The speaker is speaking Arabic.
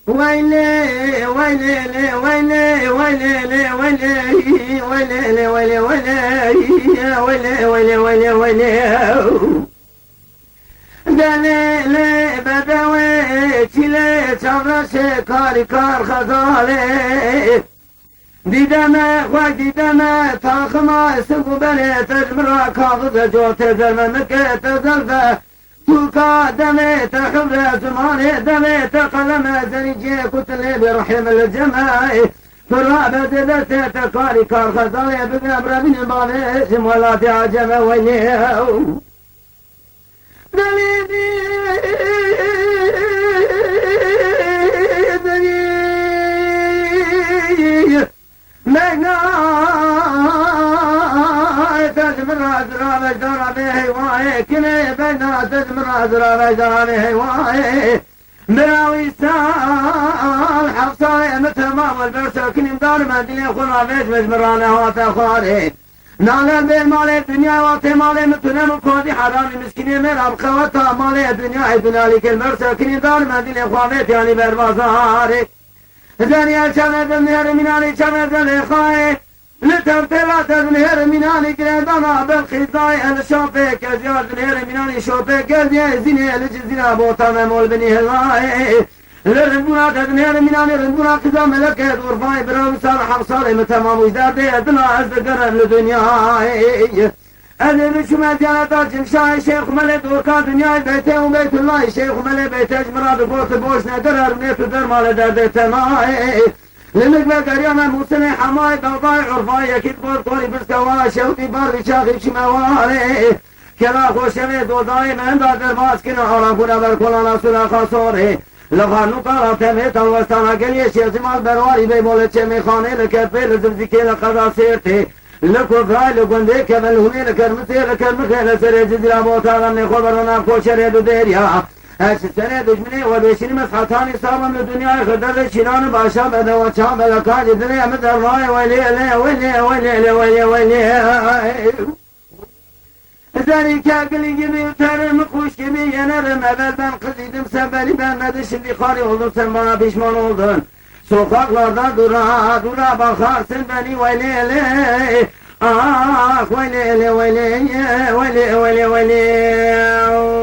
ويلي ويلي ويلي ويلي ويلي ويلي ويلي ويلي ويلي ويلي ويلي دليل بدوي تلي تبرش كاري كار خزالي دیدم و دیدم تاخما سگو بله تجمرا کاغذ جو تزرم مکه تزلفه توکا دمه تحبر زمانه دمه تقلم زنجي كتلي برحم الجماعي فرابة دلت تقاري كار خزالي بقبر من بابي ولا تعجب ويليه مهنا تزمر أزرار أجدار به واي كني بينا تزمر أزرار أجدار به واي مراوي سال حفصاي متمام والبرسة كني مدار مدينة خلا بيت مجمرانا واتخاري نالم بالمال الدنيا واتي مال متنم وكودي حرام مسكيني مراب خوتا مال الدنيا الدنيا لك المرسة كني دار مدينة خوابيت يعني بالبازاري زاني شمد النهر مناني شمد الإخاء لتبتلات النهر مناني قريبانا بالخطاء الشوفي كزياد النهر مناني شوفي كزياد زيني لجزينا بوطا ممول بني هلاء لرنبونات النهر مناني رنبونات قدام ملكة ورفاي براوي صالح وصالي متمام وجدادي ادنا ازد قرن لدنيا أذن شما جانتا جمشاي شيخ ملي دوركا دنياي بيتي وبيت الله شيخ ملي بيتي اجمرا ببوت بوش ندر ارميت ودر مال دردت ماي لنقبل قريانا موسني حماي بوضاي عرفاي اكيد بوت قولي برسكوا شوتي بار شاخي شمواري كلا خوشمي دوداي من دادر ماسكين عرام كنا بركولانا سلا خاصوري لغانو قارا تميت الوستانا قليه شيزمال برواري بيبولي چمي خاني لكرفي لزمزكي لقضا سيرتي لكو فاي لقندي كمل هوني لكرمتي لكرمخي لسري جزيرا بوتانا من خبرنا كوشري دوديريا اش سنه دجمني وبيشني مسحتاني صابا من الدنيا خدر شيران باشا بدا وشام لكاج دنيا مثل راي ويلي ويلي ويلي ويلي ويلي زاني كاقلي جبي وترم خوش جبي ينرم evvel ben kızıydım sen beni beğenmedin şimdi kari oldun sen bana pişman oldun sokaklarda dura dura bakarsın beni veylele ah veylele veylele veylele veylele